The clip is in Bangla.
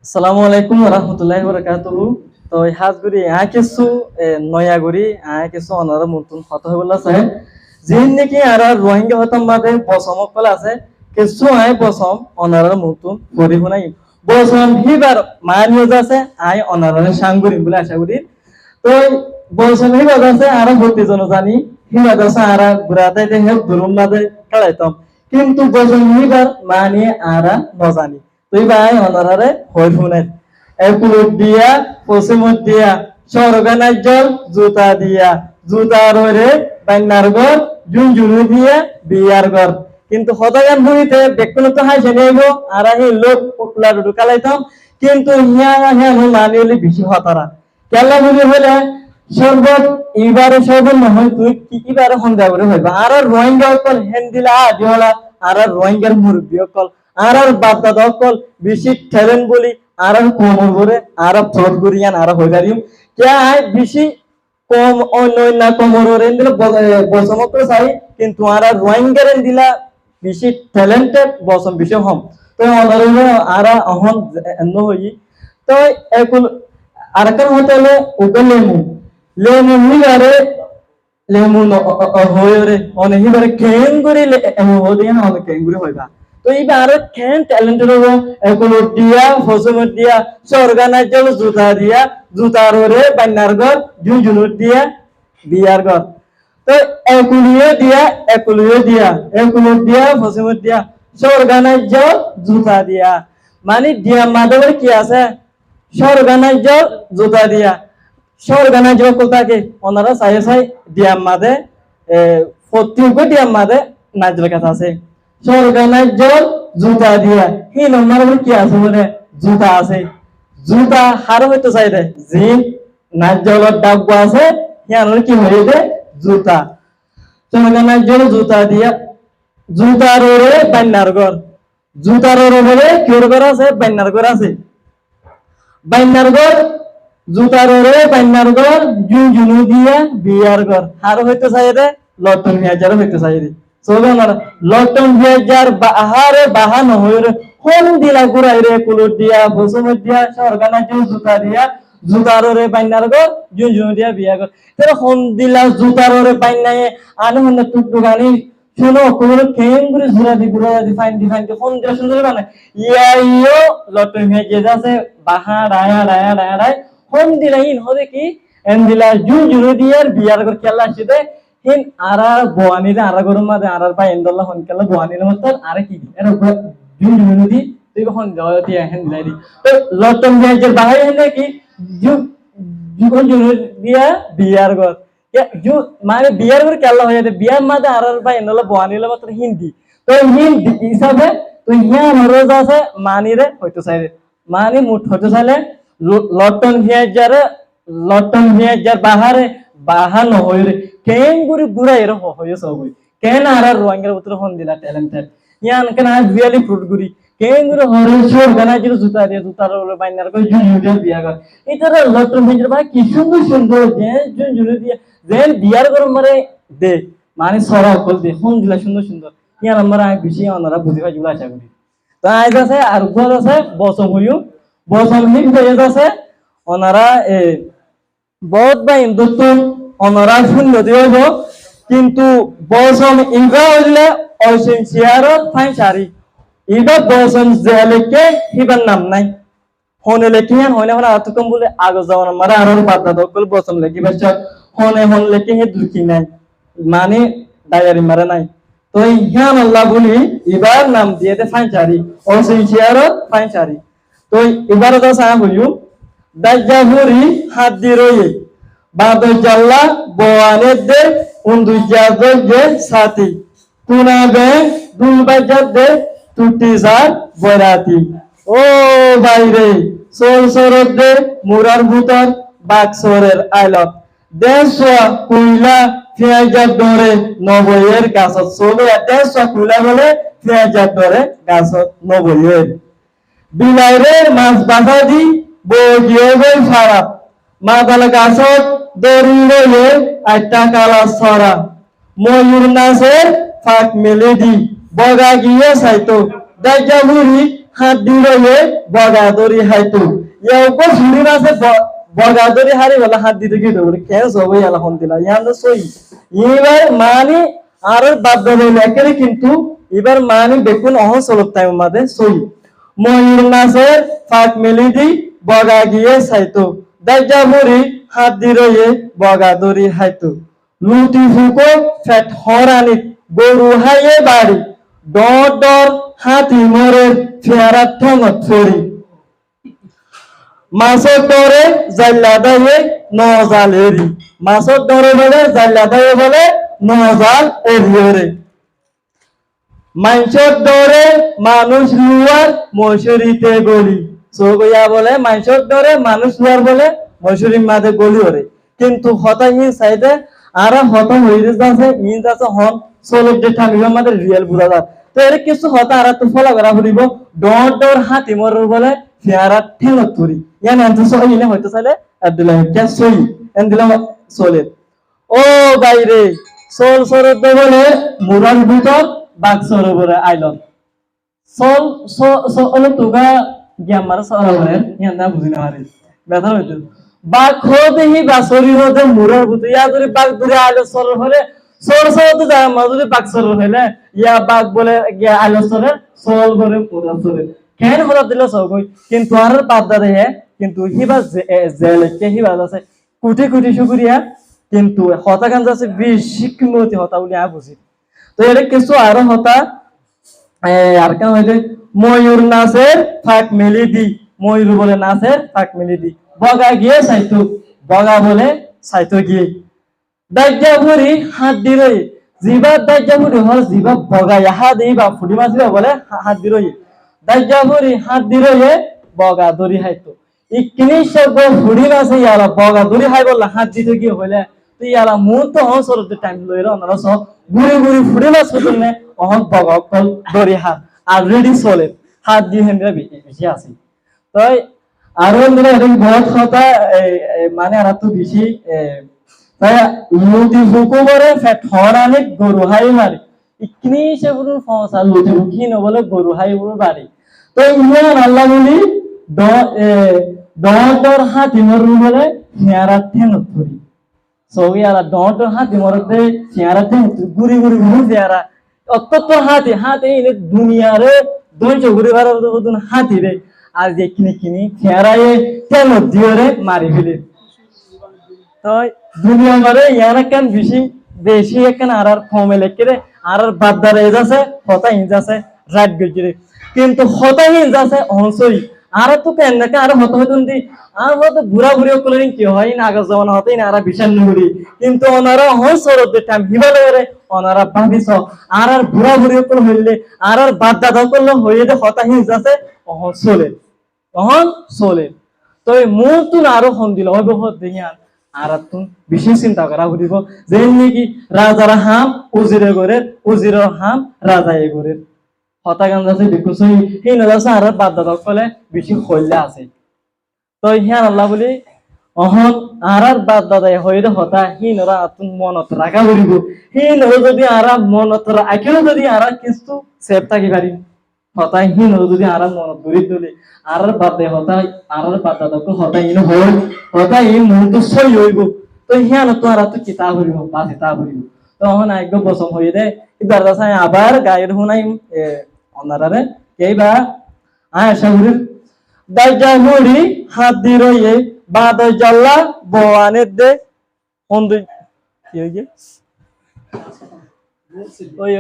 আসসালামু আলাইকুম রহমতুল্লাহি বারাকাতুহু। তো হাজগুড়ি কিছু নয়াগুড়ি কিছু অনার মতন হত হইবলা চাহে যিন নাকি আর রোহিঙ্গা হতম বাদে বসমক কল আছে কিছু বসম অনার মতন গরি শুনাই বসম হিবার মানিও আছে অনার সাংগুড়ি বলে আশা করি। তো বসম হিবার আছে আর ভর্তি জন জানি হিবার আছে আর ঘুরাতে হে দুরুম বাদে খেলাইতাম কিন্তু বসম হিবার মানিয়ে আর নজানি তুই ভাই অনারে হই শুনে একুলুট দিয়া পশ্চিমত দিয়া স্বর্গানার জল জুতা দিয়া জুতা রয়ে বান্নার ঘর জুনজুনু দিয়া বিয়ার ঘর কিন্তু হতাগান ভুঁড়িতে বেকুন তো হাই জেনেব আর এই লোক উকলা ডুডু কালাইতাম কিন্তু হিয়া হিয়া মানি হলে বেশি হতারা কেলা বুঝি হলে সর্বত এবারে সর্বত নহয় তুই কি এবারে সন্ধ্যা করে হইবা আর রোহিঙ্গা অকল হেন্দিলা আদি হলা আর রোহিঙ্গার মুরব্বী অকল আর বাপদাদ অকল বেশি ঠেলেন বলি আর কোমর করে আর ফ্রড করিয়ান আর হইবারিম কে বেশি কম অন্য কোমর দিলে বসমক চাই কিন্তু আর রোহিঙ্গার দিলা বেশি ট্যালেন্টেড বসম বেশি হম তো আর অহন হই তো একুল আর কার হতে হলে ওকে লেমু লেমু হিবারে লেমু হয়ে অনেক হিবারে কেন করে হলিয়ান অনেক কেন করে হইবা তো এইবার খেন ট্যালেন্টেড হবো এগুলো দিয়া ফসমত দিয়া সরগানার জল জুতা দিয়া জুতার ওরে বান্নার ঘর ঝুনঝুনুর দিয়া বিয়ার ঘর তো একুলিও দিয়া ফসমত দিয়া সরগানার জল জুতা দিয়া মানে দিয়া মাধবের কি আছে সরগানার জল জুতা দিয়া সরগানার জল কোথাকে ওনারা চাই দিয়া মাদে ফতিউকে দিয়া মাদে নাজের কাছে আছে সরগানার জল জুতা দিয়া এই নম্বর কি আছে বলে জুতা আছে জুতা হার হইতে চাই দে জিন নাচ জলের ডাব্বা আছে হিয়ানোর কি হয়ে দে জুতা সরগানার জল জুতা দিয়া জুতার ওরে বান্নার ঘর জুতার ওরে বলে কিওর ঘর আছে বান্নার ঘর আছে বান্নার ঘর জুতার ওরে বান্নার ঘর জুনজুনু দিয়া বিয়ার ঘর হার হইতে চাই দে লটন মিয়াজার হইতে চাই দে লটন ভিয়ার বাহারে বাহা নহর হন দিলা গুড়াই রে কুলুট দিয়া বসুমত দিয়া সরগানা জুতা দিয়া জুতার রে বাইনার গো জুনজুন দিয়া বিয়া গো তেরা হন দিলা জুতার রে বাইনায়ে আনে হন টুকটুকানি শুনো কোন কেন করে জুরা দি ফাইন দি হন দিয়া সুন্দর বানায় ইয়ো লটন ভিয়া যে আছে বাহা রায়া হন দিলা ইন হদে কি এন দিলা জুনজুন দিয়া বিয়ার গো কেলা আসিদে হিন আরা বোয়ানিরে আরা গরম মাদে আরার পাই এন্ডল্লা হনকেলা বোয়ানিরে মতন আরে কি এর জুন জুনুদি তুই কখন জয়তি হেন লাইরি তো লটন ভিয়াজে বাহাই হেনে কি জুন জুন দিয়া বিয়ার গর জু মানে বিয়ার গর কেলা হয়ে যায় বিয়ার মাদে আরার পাই এন্ডল্লা বোয়ানিরে মতন হিন্দি তো হিন্দি হিসাবে তুই হিয়া মরজ আছে মানিরে হইতো চাইরে মানি মুঠ হইতো চাইলে লটন ভিয়াজার বাহারে বাহা নহইরে কেন গুরি বুড়া এর হয়ে সবই কেন আর রোহিঙ্গার ভিতরে হন দিলা ট্যালেন্টেড ইয়ান কেন আজ বিয়ালি ফ্রুট গুরি কেন গুরি হরে সব গানা জিরো জুতা দিয়ে জুতার বাইনার কই জুনিয়র বিয়া কর এটার লটন ভিজর ভাই কি সুন্দর যে জুনিয়র দিয়ে যেন বিয়ার গরম মারে দে মানে সরা কল দে হন দিলা সুন্দর ইয়ান আমরা আই বেশি ওনারা বুঝি পাই জুলা আশা করি তো আজ আছে আর ঘর আছে বসম হইও বসম হিক হয়ে আছে ওনারা বহুত বা হিন্দুত্বন ওনারা শূন্য দিব কিন্তু বসম ইনকা হইলে অসীম চেয়ারত ফাইন সারি ইবা বসম জেলেকে হিবার নাম নাই হনে লেখি হনে হনে আতকম বলে আগো যাওয়ার মারা আর বাদা দকল বসম লেখি বাচ্চা হনে লেখি হে দুকি নাই মানে ডায়ারি মারা নাই তো ইহান আল্লাহ বলি এবার নাম দিয়ে দে ফাইন সারি অসীম চেয়ারত ফাইন সারি তো এবার তো সা বলিও দাজ্জাহুরি হাত দি রয়ে বাদর জাল্লা বোয়ানের দে উন্দুজাদের যে সাথী কুনা বে দুল বাজার দে টুটি যার বরাতি ও বাইরে সোল সরদ দে মুরার ভুতর বাক্সরের আইলত দেশা কুইলা ফিয়াজার দরে নবয়ের গাছত সোলে দেশা কুইলা বলে ফিয়াজার দরে গাছত নবয়ের বিলাইরের মাছ বাঁধা দি বগিয়ে গই ফারাপ মাদাল গাছত দড়ি রয়ে একটা কালা ছড়া ময়ূর নাচের ফাঁক মেলে দি বগা গিয়ে চাইতো দাজ্জাহুরি হাত দিলে বগাদরি হাইতো ইয়াও ঝুড়ি মাছে বগাদরি হারি বলে হাত দিতে কি দেবো কেন সবাই আলহামদুলিল্লাহ ইয়ান তো সই এবার মানি আর বাধ্য হইল একেবারে কিন্তু এবার মানি দেখুন অহসলক তাই মাঝে সই ময়ূর নাচের ফাঁক মেলি দি বগা গিয়ে চাইতো দাইজা মুড়ি হাত দিলে বগাদরি হাইতো লুটি ফুকো ফেট হরানিত গরু হাইয়ে বাড়ি ডর ডর হাতি মরে ফেয়ারা ঠেঙত ফেরি মাছের ডরে জাল্লা দায়ে নজাল এরি মাছের ডরে বলে জাল্লা দায়ে বলে নজাল এরিয়রে মাংসর ডরে মানুষ লুয়ার মশুরিতে গলি সগইয়া বলে মাংসর ডরে মানুষ লুয়ার বলে মশুরির মাঝে গলি ওরে কিন্তু হতা ইন সাইডে আর হতা হইরে যাচ্ছে ইন যাচ্ছে হন সোলক যে ঠামির আমাদের রিয়েল বুঝা যায় তো এর কিছু হতা আর তো ফলো করা হইব ডর ডর হাতি মরর বলে ফেয়ারা ঠেলত তুরি ইয়ান আনতে সই ইনে হইতো চাইলে আব্দুল্লাহ কে সই এন দিলাম সোলে ও বাইরে সোল সরদ বলে মুরার ভিতর বাগ সরোবরে আইলন সোল সোল তুগা গ্যামার সরোবরে ইয়ান না বুঝিনা হারি ব্যথা হইতো বাঘ খোদেহি বাসরি হতে মুরার ভিতর ইয়া যদি বাঘ দূরে আইলো সরোবরে সোল সরদ তো যায় মজুরি বাগ সরোবর হইলে ইয়া বাঘ বলে গিয়া আইলো সরে সোল করে মুরার সরে কেন হলা দিল সগই কিন্তু আর পাবদা দেহে কিন্তু হিবা জেলকে হিবা আছে কোটি কোটি শুকরিয়া কিন্তু হতা গান আছে বেশি কিমতি হতা বলি আ বুঝি তো এর কিছু আর হতা আর কেন হইলে ময়ূর নাচের ফাঁক মেলি দি ময়ূর বলে নাচের ফাঁক মেলি দি বগা গিয়ে চাইতো বগা বলে চাইতো গিয়ে দাজ্জা ভরি হাত দিলে জিবা দাজ্জা ভরি হল জিবা বগা ইহা দেই বা ফুটি মাছিবা বলে হাত দিলে দাজ্জা ভরি হাত দিলে বগা দরি হাইতো ইকিনি সব ফুড়ি মাছে ইয়ালা বগা দরি হাই বললা হাত দিতে গিয়ে হইলে তো ইয়ালা মুহ তো হসরতে টাইম লইরা ওনারা সব গুড়ি গুড়ি ফুড়ি মাছ হতনে অহন বগা কল দরি হাত আর রেডি চলে হাত দিয়ে হেন্দ্রা বেশি আছে তাই আর হেন্দ্রা এরকম বহুত কথা মানে আর তো বেশি তাই লুটি ফুকু করে ফেট হরানে গরু হাই মারি ইকিনি সে বুড়ুর ফসা লুটি ফুকি ন বলে গরু হাই বুড়ুর বাড়ি তো ইমান আল্লাহ বলি ডর হাতি মরু বলে হেয়ারা ঠেঙত ধরি সৌয়ারা ডর হাতি মরতে হেয়ারা ঠেঙত গুড়ি গুড়ি ঘুরি হেয়ারা অত্যন্ত হাতি হাতি এনে দুনিয়ারে দঞ্চ ঘুরি বাড়া বদন হাতি রে আর যে কিনি কিনি হেয়ারায়ে ঠেঙত দিওরে মারি ফেলে তো দুনিয়া মারে ইয়ারা কেন বেশি বেশি এখান আর ফমে লেখে আর বাদদার এজ আছে হতা ইঞ্জ আছে রাত গেছে কিন্তু হতা ইঞ্জ আছে অহসই আর তো কেন নাকি আর হত হতো দি আর হয়তো ঘুরা ঘুরিও করলেন কি হয় না আগে জমানো হতেই না আর বিশাল নুরি কিন্তু ওনারা হসরত টাইম হিমালয়ের ওনারা ভাবিস আর ঘুরা ঘুরিও করলে হইলে আর বাদ দাদা করলে হইলে যে হতা ইঞ্জ আছে অহন চলে তো এই মূল তুন আরো হন দিল হয় বহুত দিয়ান আর তুন বেশি চিন্তা করা ঘুরিব যে নাকি রাজার হাম উজিরে করে উজিরের হাম রাজায় করে হতা গান আছে বিকুসই সেই নজাছে আর বাদ দাদা কলে বেশি হইলে আছে তো হিয়ান আল্লাহ বলি অহন আর বাদ দাদাই হইলে হতা হি নরা তুন মনত রাখা ঘুরিব হি নর যদি আর মনত রাখেও যদি আর কিছু সেভ থাকি পারি হতা হি নর যদি আর মনত ঘুরি তুলি আর বাদ দে হতা আর বাদ দাদা হতা ইন হই হতা এই মুহূর্ত সই হইব তো হিয়ান তো আর তো কিতাব হইব বা কিতাব হইব তো অহন আইগ বসম হই দে ইদার দাসাই আবার গায়ের হুনাই ওনারারে কেইবা আয়সা ঘুরি দাইজা ঘুরি হাত দি রইয়ে বাদ জাল্লা বোয়ানের দে কি হইছে ওই